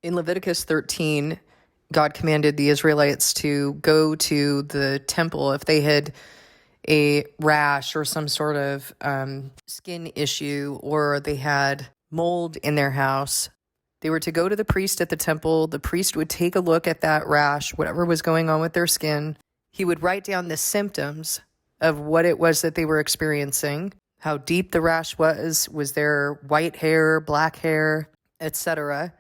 In Leviticus 13, God commanded the Israelites to go to the temple if they had a rash or some sort of skin issue, or they had mold in their house. They were to go to the priest at the temple. The priest would take a look at that rash, whatever was going on with their skin. He would write down the symptoms of what it was that they were experiencing, how deep the rash was there white hair, black hair, etc.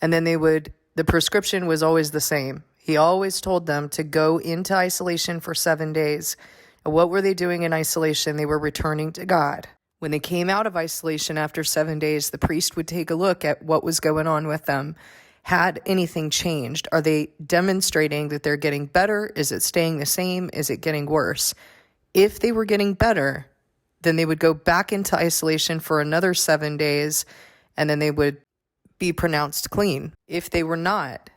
And then the prescription was always the same. He always told them to go into isolation for 7 days. And what were they doing in isolation? They were returning to God. When they came out of isolation after 7 days, the priest would take a look at what was going on with them. Had anything changed? Are they demonstrating that they're getting better? Is it staying the same? Is it getting worse? If they were getting better, then they would go back into isolation for another 7 days, and then they would be pronounced clean. If they were not,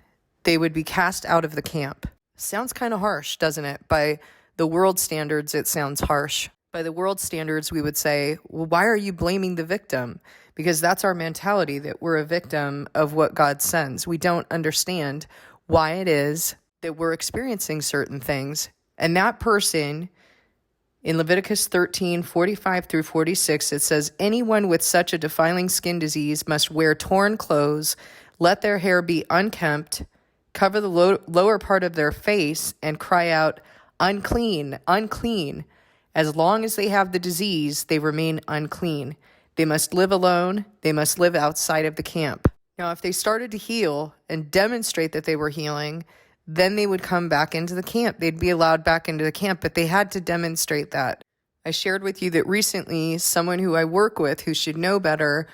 they would be cast out of the camp. Sounds kind of harsh, doesn't it? By the world standards, it sounds harsh. By the world standards, we would say, well, why are you blaming the victim? Because that's our mentality, that we're a victim of what God sends. We don't understand why it is that we're experiencing certain things. And that person, in Leviticus 13, 45 through 46, it says, anyone with such a defiling skin disease must wear torn clothes, let their hair be unkempt, cover the lower part of their face, and cry out, unclean, unclean. As long as they have the disease, they remain unclean. They must live alone. They must live outside of the camp. Now, if they started to heal and demonstrate that they were healing, then they would come back into the camp. They'd be allowed back into the camp, but they had to demonstrate that. I shared with you that recently someone who I work with who should know better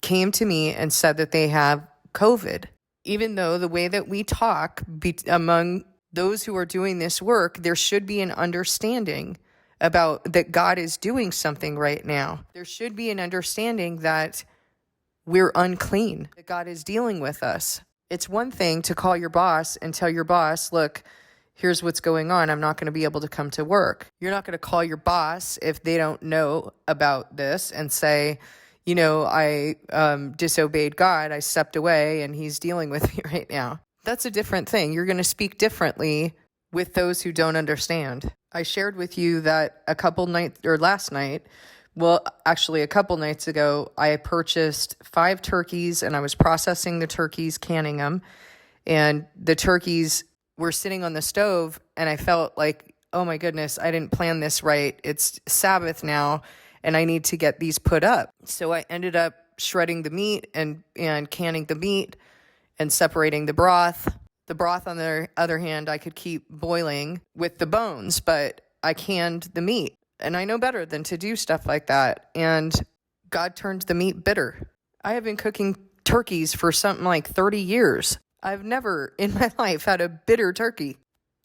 came to me and said that they have COVID. Even though the way that we talk among those who are doing this work, there should be an understanding about that God is doing something right now. There should be an understanding that we're unclean, that God is dealing with us. It's one thing to call your boss and tell your boss, look, here's what's going on. I'm not going to be able to come to work. You're not going to call your boss if they don't know about this and say, you know, I disobeyed God. I stepped away and he's dealing with me right now. That's a different thing. You're going to speak differently with those who don't understand. I shared with you that a couple nights ago, I purchased 5 turkeys and I was processing the turkeys, canning them. And the turkeys were sitting on the stove and I felt like, oh my goodness, I didn't plan this right. It's Sabbath now and I need to get these put up. So I ended up shredding the meat and canning the meat and separating the broth. The broth, on the other hand, I could keep boiling with the bones, but I canned the meat. And I know better than to do stuff like that. And God turned the meat bitter. I have been cooking turkeys for something like 30 years. I've never in my life had a bitter turkey.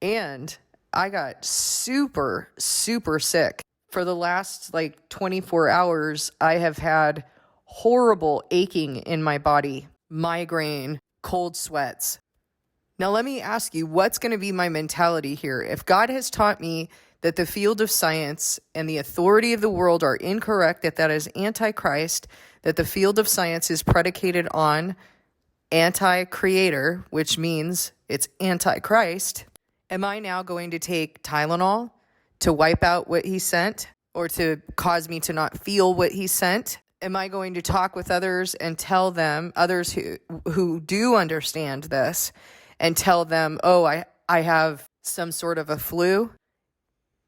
And I got super, super sick. For the last 24 hours, I have had horrible aching in my body, migraine, cold sweats. Now, let me ask you, what's going to be my mentality here? If God has taught me that the field of science and the authority of the world are incorrect, that is antichrist, that the field of science is predicated on anti-creator, which means it's antichrist, am I now going to take Tylenol to wipe out what he sent or to cause me to not feel what he sent? Am I going to talk with others and tell them, others who do understand this, and tell them, oh, I have some sort of a flu?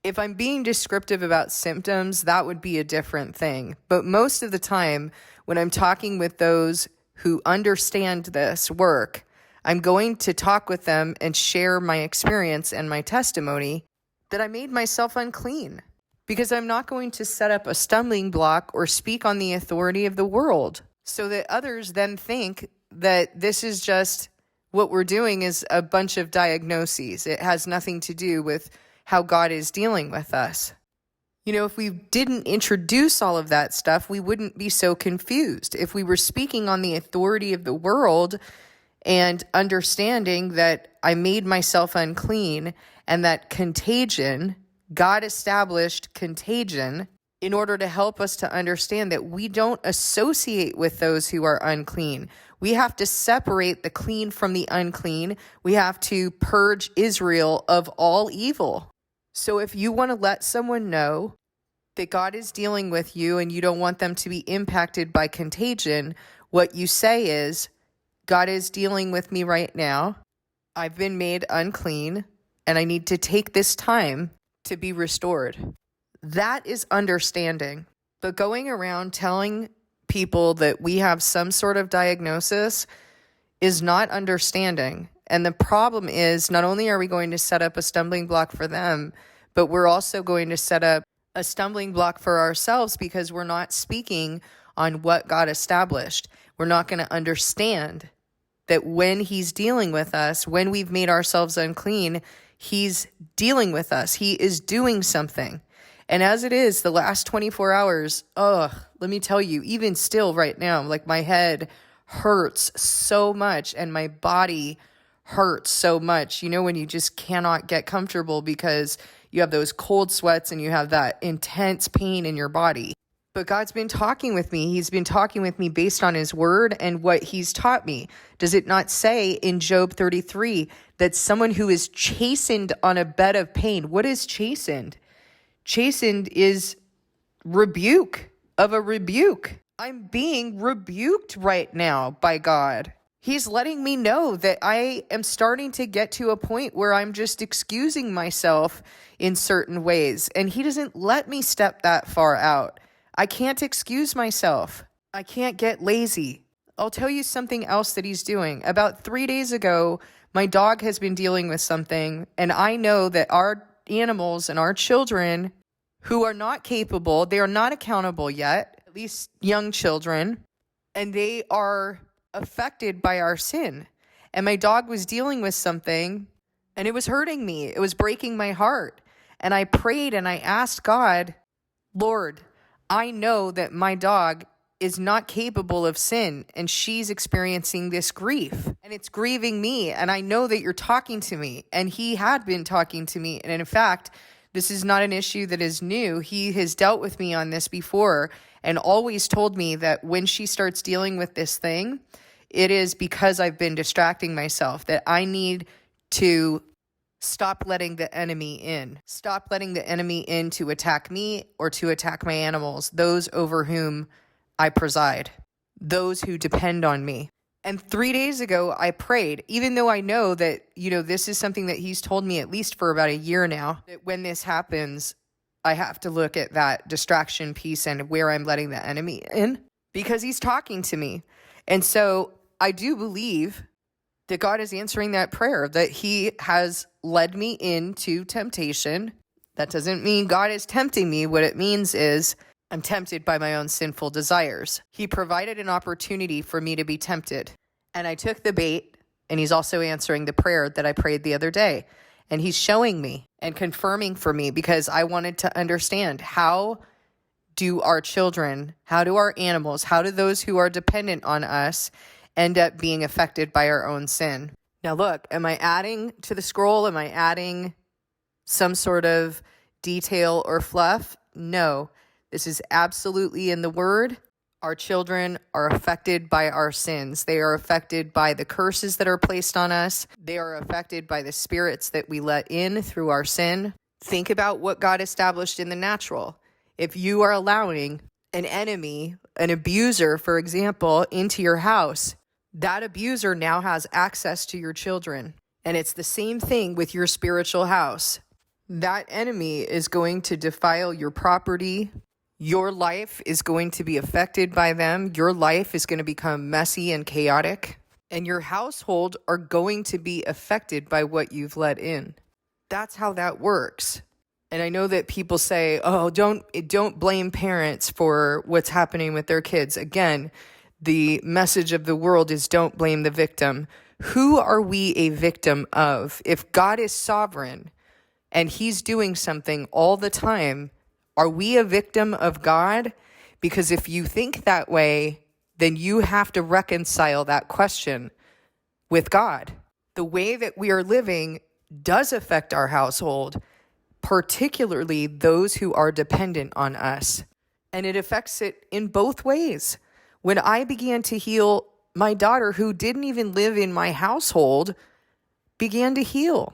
If I'm being descriptive about symptoms, that would be a different thing. But most of the time, when I'm talking with those who understand this work, I'm going to talk with them and share my experience and my testimony that I made myself unclean. Because I'm not going to set up a stumbling block or speak on the authority of the world so that others then think that this is just what we're doing is a bunch of diagnoses. It has nothing to do with how God is dealing with us. You know, if we didn't introduce all of that stuff, we wouldn't be so confused. If we were speaking on the authority of the world and understanding that I made myself unclean and that contagion, God established contagion in order to help us to understand that we don't associate with those who are unclean. We have to separate the clean from the unclean. We have to purge Israel of all evil. So if you want to let someone know that God is dealing with you and you don't want them to be impacted by contagion, what you say is, God is dealing with me right now. I've been made unclean and I need to take this time to be restored. That is understanding. But going around telling people that we have some sort of diagnosis is not understanding. And the problem is, not only are we going to set up a stumbling block for them, but we're also going to set up a stumbling block for ourselves because we're not speaking on what God established. We're not going to understand that when he's dealing with us, when we've made ourselves unclean, he's dealing with us. He is doing something. And as it is, the last 24 hours, let me tell you, even still right now, like my head hurts so much and my body hurts so much. You know, when you just cannot get comfortable because you have those cold sweats and you have that intense pain in your body. But God's been talking with me. He's been talking with me based on his word and what he's taught me. Does it not say in Job 33 that someone who is chastened on a bed of pain? What is chastened? Chastened is rebuke of a rebuke. I'm being rebuked right now by God. He's letting me know that I am starting to get to a point where I'm just excusing myself in certain ways. And he doesn't let me step that far out. I can't excuse myself. I can't get lazy. I'll tell you something else that he's doing. About 3 days ago, my dog has been dealing with something, and I know that our animals and our children who are not capable, they are not accountable yet, at least young children, and they are affected by our sin. And my dog was dealing with something, and it was hurting me. It was breaking my heart. And I prayed and I asked God, Lord, I know that my dog is not capable of sin and she's experiencing this grief and it's grieving me. And I know that you're talking to me, and he had been talking to me. And in fact, this is not an issue that is new. He has dealt with me on this before and always told me that when she starts dealing with this thing, it is because I've been distracting myself, that I need to stop letting the enemy in. Stop letting the enemy in to attack me or to attack my animals, those over whom I preside, those who depend on me. And 3 days ago, I prayed, even though I know that, this is something that he's told me at least for about a year now, that when this happens, I have to look at that distraction piece and where I'm letting the enemy in because he's talking to me. And so I do believe that God is answering that prayer, that he has led me into temptation. That doesn't mean God is tempting me. What it means is I'm tempted by my own sinful desires. He provided an opportunity for me to be tempted, and I took the bait, and he's also answering the prayer that I prayed the other day. And he's showing me and confirming for me because I wanted to understand, how do our children, how do our animals, how do those who are dependent on us end up being affected by our own sin? Now look, am I adding to the scroll? Am I adding some sort of detail or fluff? No, this is absolutely in the word. Our children are affected by our sins. They are affected by the curses that are placed on us. They are affected by the spirits that we let in through our sin. Think about what God established in the natural. If you are allowing an enemy, an abuser, for example, into your house, that abuser now has access to your children. And it's the same thing with your spiritual house. That enemy is going to defile your property. Your life is going to be affected by them. Your life is going to become messy and chaotic. And your household are going to be affected by what you've let in. That's how that works. And I know that people say, oh, don't blame parents for what's happening with their kids. Again, the message of the world is don't blame the victim. Who are we a victim of? If God is sovereign and he's doing something all the time, are we a victim of God? Because if you think that way, then you have to reconcile that question with God. The way that we are living does affect our household, particularly those who are dependent on us. And it affects it in both ways. When I began to heal My daughter, who didn't even live in my household, began to heal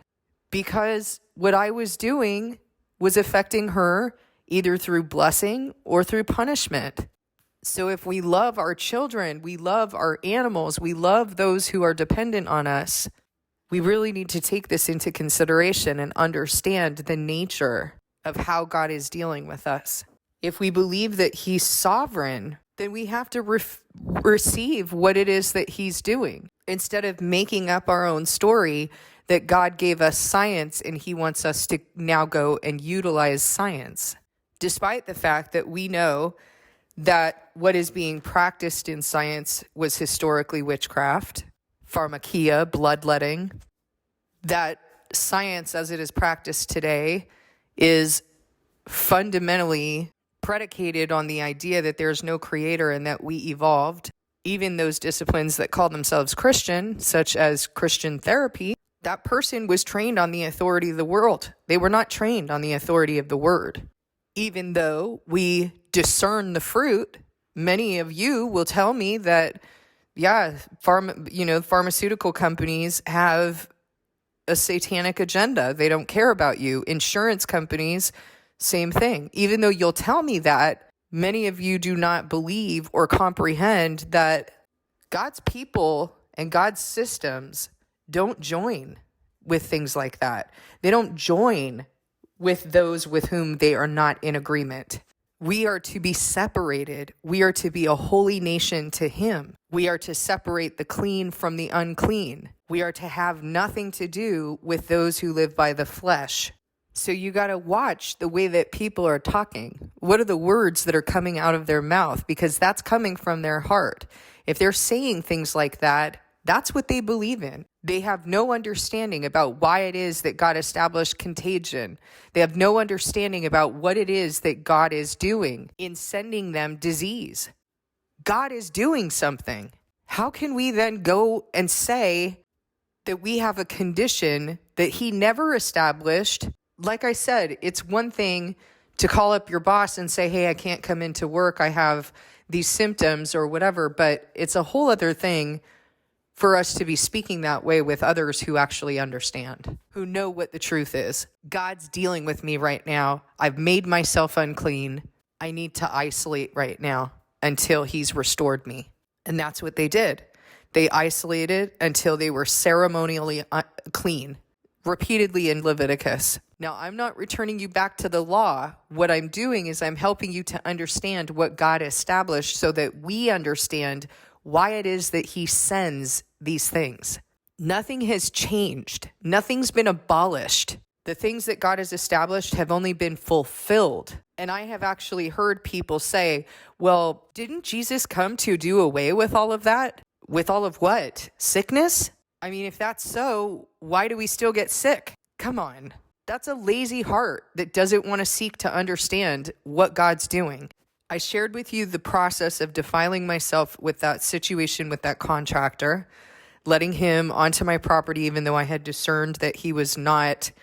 because what I was doing was affecting her either through blessing or through punishment. So if we love our children, we love our animals, we love those who are dependent on us, we really need to take this into consideration and understand the nature of how God is dealing with us. If we believe that He's sovereign, then we have to receive what it is that He's doing instead of making up our own story that God gave us science and He wants us to now go and utilize science. Despite the fact that we know that what is being practiced in science was historically witchcraft, pharmakia, bloodletting, that science as it is practiced today is fundamentally predicated on the idea that there's no creator and that we evolved. Even those disciplines that call themselves Christian, such as Christian therapy, that person was trained on the authority of the world. They were not trained on the authority of the word. Even though we discern the fruit, many of you will tell me that, pharmaceutical companies have a satanic agenda. They don't care about you. Insurance companies, same thing. Even though you'll tell me that, many of you do not believe or comprehend that God's people and God's systems don't join with things like that. They don't join with those with whom they are not in agreement. We are to be separated. We are to be a holy nation to Him. We are to separate the clean from the unclean. We are to have nothing to do with those who live by the flesh. So you got to watch the way that people are talking. What are the words that are coming out of their mouth? Because that's coming from their heart. If they're saying things like that, that's what they believe in. They have no understanding about why it is that God established contagion. They have no understanding about what it is that God is doing in sending them disease. God is doing something. How can we then go and say that we have a condition that He never established? Like I said, it's one thing to call up your boss and say, hey, I can't come into work. I have these symptoms or whatever. But it's a whole other thing for us to be speaking that way with others who actually understand, who know what the truth is. God's dealing with me right now. I've made myself unclean. I need to isolate right now until He's restored me. And that's what they did. They isolated until they were ceremonially clean, repeatedly in Leviticus. Now, I'm not returning you back to the law. What I'm doing is I'm helping you to understand what God established so that we understand why it is that He sends these things. Nothing has changed. Nothing's been abolished. The things that God has established have only been fulfilled. And I have actually heard people say, well, didn't Jesus come to do away with all of that? With all of what? Sickness? I mean, if that's so, why do we still get sick? Come on. That's a lazy heart that doesn't want to seek to understand what God's doing. I shared with you the process of defiling myself with that situation with that contractor, letting him onto my property, even though I had discerned that he was not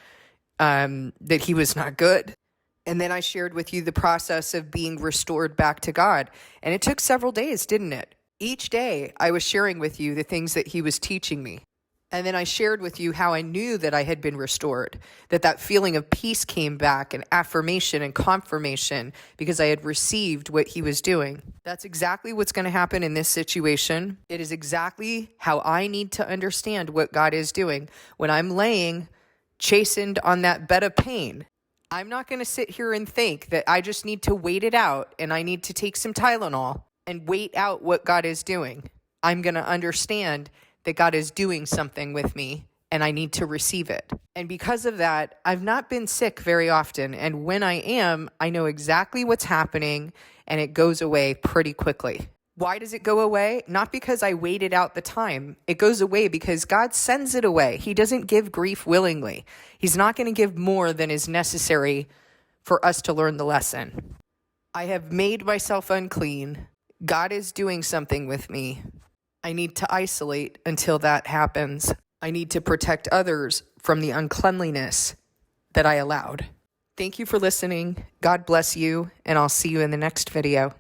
good. And then I shared with you the process of being restored back to God. And it took several days, didn't it? Each day I was sharing with you the things that He was teaching me. And then I shared with you how I knew that I had been restored, that feeling of peace came back and affirmation and confirmation because I had received what He was doing. That's exactly what's going to happen in this situation. It is exactly how I need to understand what God is doing. When I'm laying chastened on that bed of pain, I'm not going to sit here and think that I just need to wait it out and I need to take some Tylenol and wait out what God is doing. I'm going to understand that God is doing something with me and I need to receive it. And because of that, I've not been sick very often. And when I am, I know exactly what's happening and it goes away pretty quickly. Why does it go away? Not because I waited out the time. It goes away because God sends it away. He doesn't give grief willingly. He's not going to give more than is necessary for us to learn the lesson. I have made myself unclean. God is doing something with me. I need to isolate until that happens. I need to protect others from the uncleanliness that I allowed. Thank you for listening. God bless you, and I'll see you in the next video.